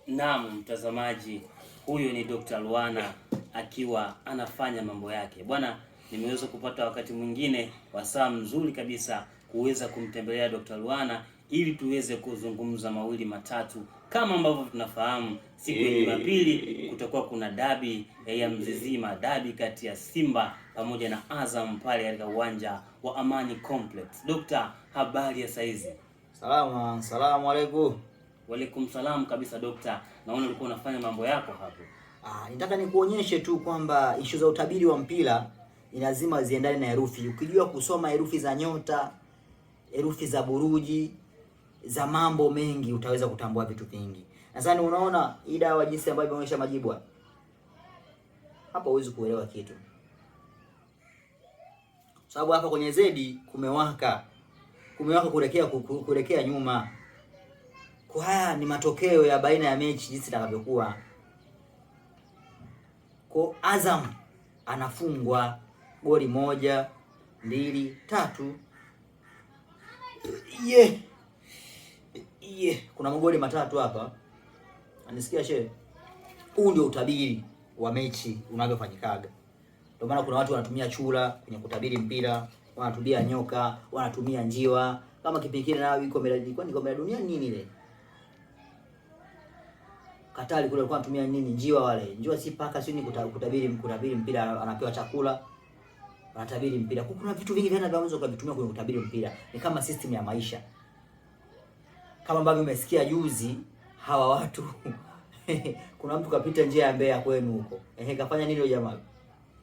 Naam, mtazamaji, huyo ni Dr. Luana akiwa anafanya mambo yake. Bwana, nimeweza kupata wakati mwingine wa saa mzuri kabisa kuweza kumtembelea Dr. Luana ili tuweze kuzungumza mawili matatu. Kama ambavyo tunafahamu, siku ya Jumapili kutakuwa kuna dabi ya Mzizima, dabi kati ya Simba pamoja na Azam pale katika uwanja wa Amani Complex. Dr., habari ya saizi? Salamu alaykum. Walaikum salam kabisa Dokta. Naona ulikuwa unafanya mambo yako hapo. Nitaka nikuonyeshe tu kwamba issue za utabiri wa mpira ni lazima ziendane na herufi. Ukijua kusoma herufi za nyota, herufi za buruji, za mambo mengi, utaweza kutambua vitu vingi. Nadhani unaona hii dawa jinsi ambavyo imeonyesha majibu hapa, huwezi kuelewa kitu. Sababu hapa kwenye zedi kumewaka kuelekea nyuma. Kwa haya ni matokeo ya baina ya mechi jinsi itakavyokuwa. Kwa Azam anafungwa goli 1, 2, 3. Kuna magoli matatu hapa. Anisikia shehe? Huu ndio utabiri wa mechi unavyofanyikaga. Ndio maana kuna watu wanatumia chura kwenye kutabiri mpira, wanatumia nyoka, wanatumia njiwa. Kama kipekee na iko kombe la dunia nini ile? Katali kule alikuwa anatumia nini? Njiwa wale. Njiwa si paka, si ni kutabiri mpira, anapewa chakula. Anatabiri mpira. Kuna vitu vingi vinaweza kuvitumia kwenye kutabiri mpira. Ni kama system ya maisha. Kama ambavyo umesikia juzi hawa watu kuna mtu kapita njia ya Mbeya kwenu huko. Kafanya nini yule jamaa?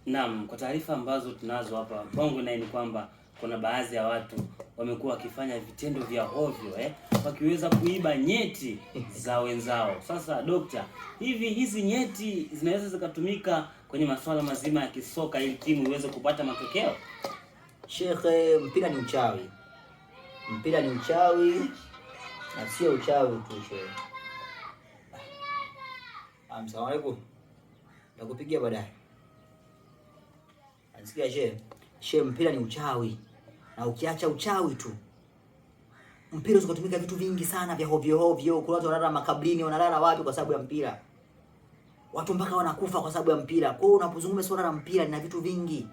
Naam, kwa taarifa ambazo tunazo hapa Bongo na ni kwamba kuna baadhi ya watu wamekuwa wakifanya vitendo vya hovyo wakiweza kuiba nyeti za wenzao. Sasa Dokta, hizi nyeti zinaweza zikatumika kwenye masuala mazima ya kisoka ili timu iweze kupata matokeo? Shekhe, mpira ni uchawi. Mpira ni uchawi na sio uchawi tu shehe. Asalamu alaykum. Nakupigia baadaye. Anasikia shehe? Shehe, mpira ni uchawi. Na ukiacha uchawi tu, mpira unatumika vitu vingi sana vya hovyo. Kuna watu wanalala makabrini, wanalala wapi kwa sababu ya mpira. Watu mpaka wanakufa kwa sababu ya mpira. Kwa hiyo unapozungumza swala la mpira na vitu vingi.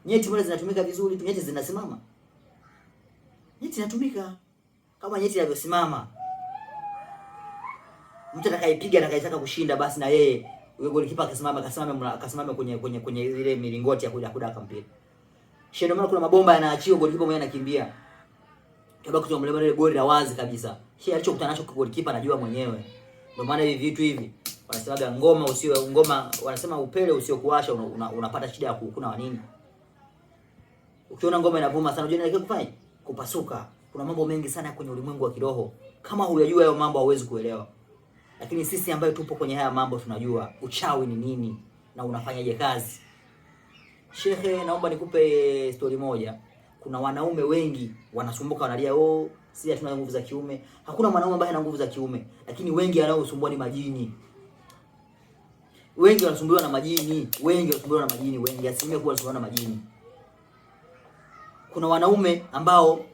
Nyeti mbona zinatumika vizuri tu? Nyeti zinasimama. Nyeti inatumika kama nyeti inavyosimama. Mtu atakayepiga atakayetaka kushinda basi na yeye yule golikipa akasimama kwenye ile milingoti ya kudaka mpira. Ndio maana kuna mabomba yanaachiwa, golikipa mwenyewe anakimbia. Kabla kutomlema ile goli la wazi kabisa. Alichokutana nacho kwa golikipa anajua mwenyewe. Ndio maana hivi vitu hivi wanasemaga ngoma, wanasema upele usiokuwasha unapata shida ya kukuna wa nini? Ukiona ngoma inavuma sana unajua inataka kufanya kupasuka. Kuna mambo mengi sana kwenye ulimwengu wa kiroho. Kama huyajua hayo mambo hauwezi kuelewa. Lakini sisi ambayo tupo kwenye haya mambo tunajua uchawi ni nini na unafanyaje kazi. Shehe, naomba nikupe story moja. Kuna wanaume wengi wanasumbuka, wanalia sisi hatuna nguvu za kiume. Hakuna mwanaume ambaye ana nguvu za kiume, lakini wengi wanaosumbua ni majini. Wengi wanasumbuliwa na majini, asilimia kubwa wanasumbuliwa na majini. Kuna wanaume ambao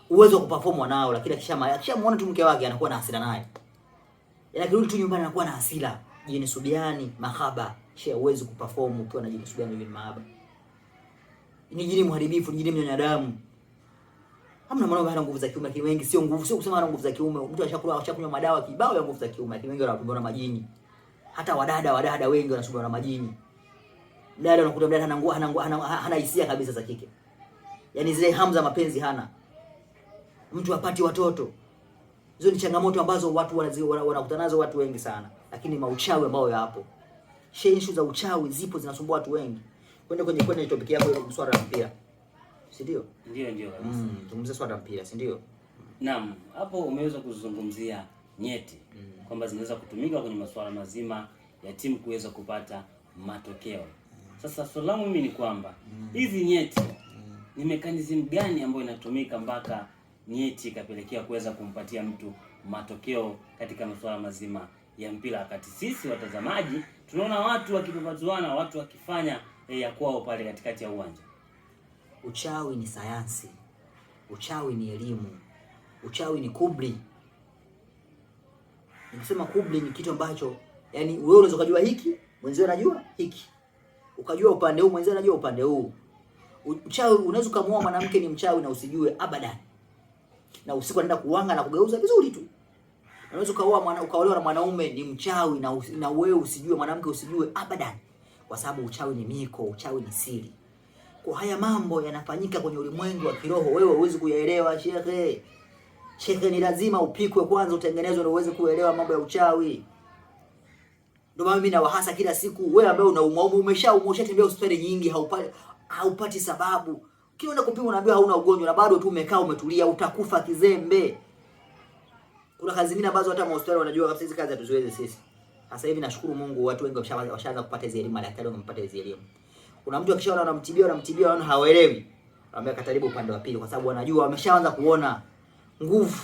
uwezo wa kuperform wanao, lakini akishamuona tu mke wake anakuwa na hasira naye. Akirudi tu nyumbani anakuwa na hasira. Jini subiani, mahaba. Shehe, uwezo kuperform ukiwa na jini subiani ni mahaba. Ni jini mharibifu, ni jini mnyanyadamu. Hamna mwanaume hana nguvu za kiume, lakini wengi sio kusema hana nguvu za kiume. Mtu ashakunywa madawa kibao ya nguvu za kiume, lakini wengi wanapambana na majini. Hata wadada wengi wanasumbuliwa na majini. Dada unakuta dada hana hisia kabisa za kike. Yaani zile hamu za mapenzi hana. Mtu apati watoto. Hizo ni changamoto ambazo watu wanakutana nazo watu wengi sana. Lakini mauchawi ambao yapo. Issue za uchawi zipo zinasumbua watu wengi. Kwenye topic yako ile swala la mpira. Si ndio? Ndio kabisa. Zungumzia swala la mpira, si ndio? Naam, hapo umeweza kuzungumzia nyeti kwamba zinaweza kutumika kwenye masuala mazima ya timu kuweza kupata matokeo. Sasa swali langu mimi ni kwamba hizi nyeti ni mechanism gani ambayo inatumika mpaka nyeti ikapelekea kuweza kumpatia mtu matokeo katika masuala mazima ya mpira, wakati sisi watazamaji tunaona watu wakipambazuana, watu wakifanya ya kwao pale katikati ya uwanja. Uchawi ni sayansi. Uchawi ni elimu. Uchawi ni kubli. Nikisema kubli ni kitu ambacho yani wewe unaweza kujua hiki, mwenzio anajua hiki. Ukajua upande huu, mwenzio anajua upande huu. Uchawi unaweza kumuoa mwanamke ni mchawi na usijue abadan. Na usiku anaenda kuwanga na kugeuza vizuri tu. Unaweza ukaolewa na mwanaume ni mchawi na wewe usijue, mwanamke usijue abadan. Kwa sababu uchawi ni miko, uchawi ni siri. Kwa haya mambo yanafanyika kwenye ulimwengu wa kiroho, wewe huwezi kuyaelewa shekhe. Shekhe, ni lazima upikwe kwanza, utengenezwe ndio uweze kuelewa mambo ya uchawi. Ndio maana mimi nawahasa kila siku, wewe ambaye umeshatembea hospitali nyingi haupati sababu. Ukienda kupima unaambiwa hauna ugonjwa na bado tu umekaa umetulia, utakufa kizembe. Kuna kazi zingine ambazo hata hospitali wanajua kabisa hizi kazi hatuziwezi sisi. Sasa hivi nashukuru Mungu watu wengi washaanza kupata hizo elimu, madaktari wamepata hizo elimu. Kuna mtu akishaona wanamtibia wana hawaelewi. Anambia kataribu upande wa pili kwa sababu wanajua wameshaanza kuona nguvu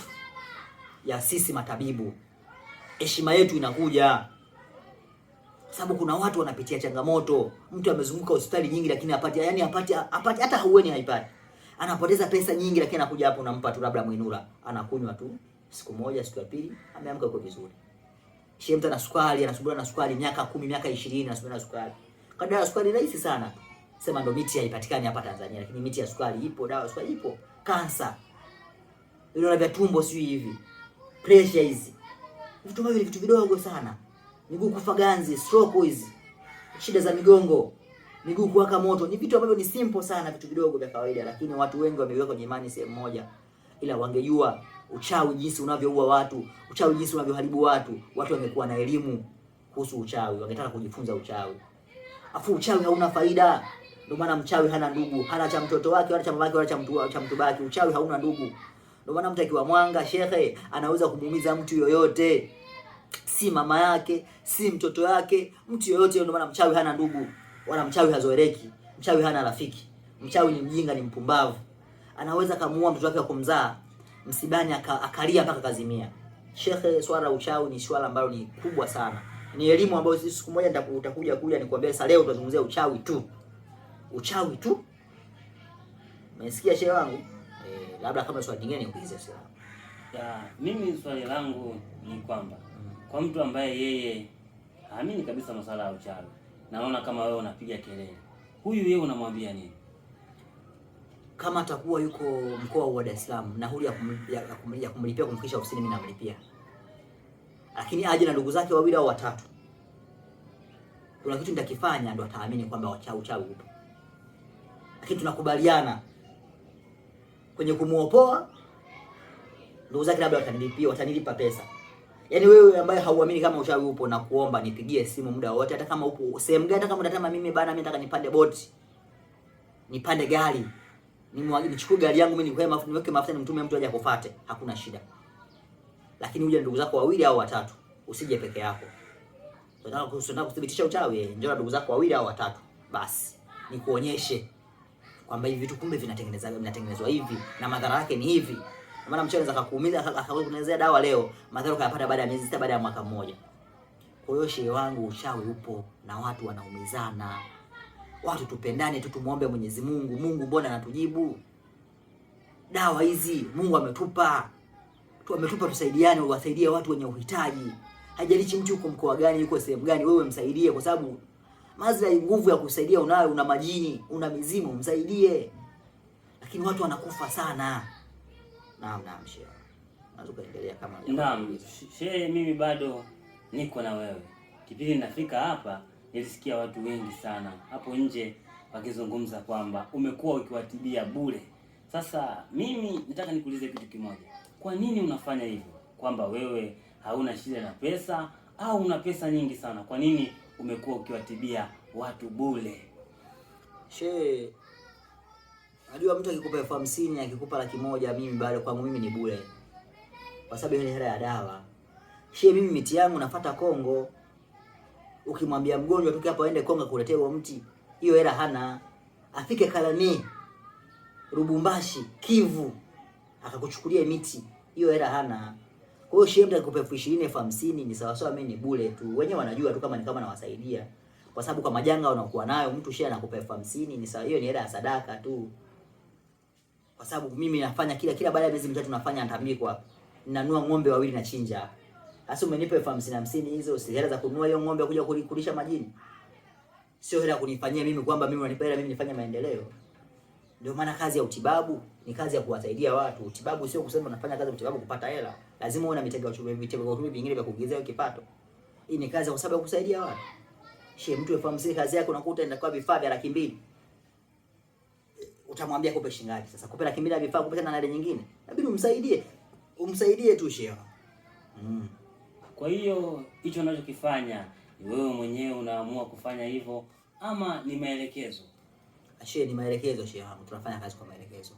ya sisi matabibu. Heshima yetu inakuja. Sababu kuna watu wanapitia changamoto. Mtu amezunguka hospitali nyingi lakini apati hata hueni haipati. Anapoteza pesa nyingi lakini anakuja hapo unampa tu labda mwinura. Anakunywa tu siku moja, siku ya pili ameamka uko vizuri. Shemta na sukari, anasumbuliwa na sukari miaka 10, miaka 20 anasumbuliwa na sukari. Dawa ya sukari rahisi sana. Sema ndo miti haipatikani hapa Tanzania, lakini miti ya sukari ipo, dawa ya sukari ipo. Kansa. Vidonda vya tumbo sio hivi. Pressure hizi. Vitu hivi ni vitu vidogo sana. Miguu kufa ganzi, stroke hizi. Shida za migongo, miguu kuwaka moto, ni vitu ambavyo ni simple sana, vitu vidogo vya kawaida, lakini watu wengi wameweka kwenye imani sehemu moja. Ila wangejua uchawi jinsi unavyoua watu, uchawi jinsi unavyoharibu watu, watu wangekuwa na elimu kuhusu uchawi, wangetaka kujifunza uchawi. Afu uchawi hauna faida. Ndio maana mchawi hana ndugu, hana cha mtoto wake wala cha babake wala cha mtu baki. Uchawi hauna ndugu. Ndio maana mtu akiwa mwanga shekhe anaweza kumuumiza mtu yoyote. Si mama yake, si mtoto yake, mtu yoyote. Ndio maana mchawi hana ndugu, wala mchawi hazoeleki. Mchawi hana rafiki. Mchawi ni mjinga, ni mpumbavu. Anaweza kumuua mtoto wake wa kumzaa msibani akalia mpaka kazimia. Shekhe, swala la uchawi ni swala ambalo ni kubwa sana. Ni elimu ambayo sisi siku moja utakuja nikwambia sasa leo tutazungumzia uchawi tu. Uchawi tu. Umesikia shehe wangu? Labda kama swali lingine niulize sasa. Mimi swali langu ni kwamba kwa mtu ambaye yeye haamini kabisa masuala ya uchawi, naona kama wewe unapiga kelele, huyu yeye unamwambia nini? Kama atakuwa yuko mkoa wa Dar es Salaam, nauli ya kumlipia kumfikisha ofisini mimi namlipia. Lakini aje na ndugu zake wawili au watatu. Kuna kitu nitakifanya ndo ataamini kwamba uchawi upo. Lakini tunakubaliana kwenye kumuopoa ndugu zake labda watanilipa pesa. Yaani wewe ambaye hauamini kama uchawi upo na kuomba nipigie simu muda wote, hata kama upo sehemu gani, hata kama unataka mimi bana, mimi nataka nipande boti. Nipande gari. Nichukue gari yangu mimi niweke mafuta nimtume mtu aje akufuate, hakuna shida. Lakini uje ndugu zako wawili au watatu, usije peke yako. Unataka kudhibitisha uchawi, njoo na ndugu zako wawili au watatu. Basi nikuonyeshe kwamba hivi vitu kumbe vinatengenezwa hivi na madhara yake ni hivi. Maana mchawi anaweza kukuumiza akakutengenezea dawa leo, madhara ukayapata baada ya miezi sita, baada ya mwaka mmoja. Kwa hiyo shehe wangu, uchawi upo na watu wanaumizana. Watu tupendane tu, tumuombe Mwenyezi Mungu. Mungu mbona anatujibu? Dawa hizi Mungu ametupa. Ametupa tusaidiane, wasaidie watu wenye uhitaji. Haijalishi mtu yuko mkoa gani, yuko sehemu gani, wewe msaidie kwa sababu maslahi, nguvu ya kusaidia unayo, una majini, una mizimu, msaidie. Lakini watu wanakufa sana. Naam shehe. Unaweza kuendelea kama naam shehe, mimi bado niko na wewe kipindi nafika hapa nilisikia watu wengi sana hapo nje wakizungumza kwamba umekuwa ukiwatibia bure. Sasa mimi nataka nikuulize kitu kimoja. Kwa nini unafanya hivyo? Kwamba wewe hauna shida na pesa au una pesa nyingi sana? Kwa nini umekuwa ukiwatibia watu bure? Najua mtu akikupa 50,000 akikupa 100,000 mimi bado kwangu mimi ni bure. Kwa sababu hiyo ni hela ya dawa. Mimi miti yangu nafuata Kongo. Ukimwambia mgonjwa tu hapo aende Kongo kuletea huo mti, hiyo hela hana. Afike Kalani, Lubumbashi, Kivu akakuchukulia miti, hiyo hela hana. Kwa hiyo mtu akikupa 20,000, 50,000 ni sawa sawa mimi ni bure tu. Wenyewe wanajua tu kama ni kama nawasaidia. Kwa sababu kwa majanga unakuwa nayo mtu anakupa 50,000 ni sawa, hiyo ni hela ya sadaka tu. Kwa sababu mimi nafanya kila baada ya miezi mitatu nafanya tambiko, ninanua ng'ombe wawili na chinja. Sasa umenipa 50,000 hizo, si hela za kununua hiyo ng'ombe kuja kulisha majini. Sio hela kunifanyia mimi kwamba mimi unanipa hela mimi nifanye maendeleo. Ndio maana kazi ya utibabu ni kazi ya kuwasaidia watu. Utibabu sio kusema unafanya kazi ya utibabu kupata hela. Lazima uwe na mitego ya uchumi vingine vya kuongezea kipato. Hii ni kazi kwa sababu ya kusaidia watu. Mtu 50,000 kazi yake unakuta inakuwa vifaa vya 200,000. Utamwambia kupe shilingi ngapi sasa? Kupe 200,000 ya vifaa, kupe tena na ile nyingine. Inabidi umsaidie tu shehe. Kwa hiyo hicho unachokifanya ni wewe mwenyewe unaamua kufanya hivyo ama ni maelekezo? Ni maelekezo shehe wangu. Tunafanya kazi kwa maelekezo.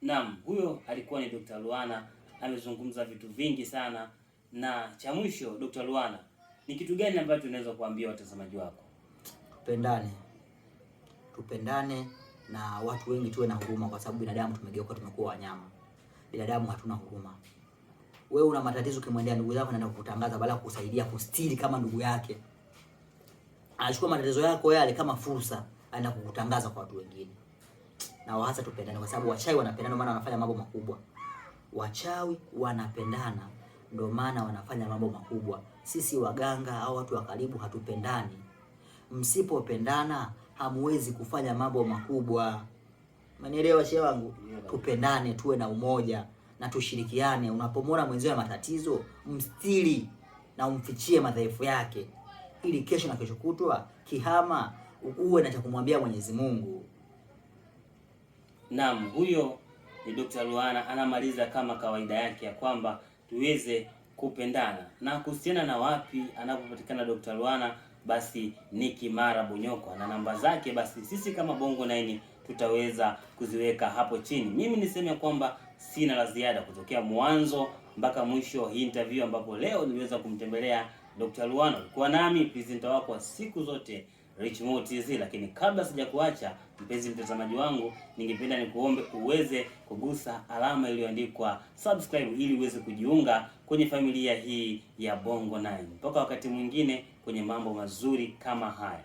Naam, huyo alikuwa ni Dr. Luana, amezungumza vitu vingi sana, na cha mwisho Dr. Luana, ni kitu gani ambacho unaweza kuambia watazamaji wako? Tupendane na watu wengi tuwe na huruma, kwa sababu binadamu tumegeuka, tumekuwa wanyama. Binadamu hatuna huruma. Wewe una matatizo, kimwendea ndugu yako anaenda kukutangaza badala ya kukusaidia kustiri kama ndugu yake. Anachukua matatizo yako yale kama fursa, anaenda kukutangaza kwa watu wengine. Na hasa tupendane, kwa sababu wachawi wanapendana maana wanafanya mambo makubwa. Wachawi wanapendana ndio maana wanafanya mambo makubwa. Sisi waganga au watu wa karibu hatupendani. Msipopendana hamwezi kufanya mambo makubwa. Umenielewa shehe wangu? Tupendane, tuwe na umoja na tushirikiane. Unapomwona mwenzio na matatizo, mstiri na umfichie madhaifu yake, ili kesho na kesho kutwa kihama uwe na cha kumwambia Mwenyezi Mungu. Naam, huyo ni Dr. Luana anamaliza kama kawaida yake ya kwamba tuweze kupendana. Na kuhusiana na wapi anapopatikana Dr. Luana, basi ni Kimara Bonyokwa, na namba zake basi sisi kama Bongo 9 tutaweza kuziweka hapo chini. Mimi niseme kwamba sina la ziada kutokea mwanzo mpaka mwisho hii interview, ambapo leo niliweza kumtembelea Dr. Luana. Kwa nami presenter wako wa siku zote Rich Mo TZ. Lakini kabla sijakuacha mpenzi mtazamaji wangu, ningependa nikuombe uweze kugusa alama iliyoandikwa subscribe ili uweze kujiunga kwenye familia hii ya Bongo 9. Mpaka wakati mwingine kwenye mambo mazuri kama haya.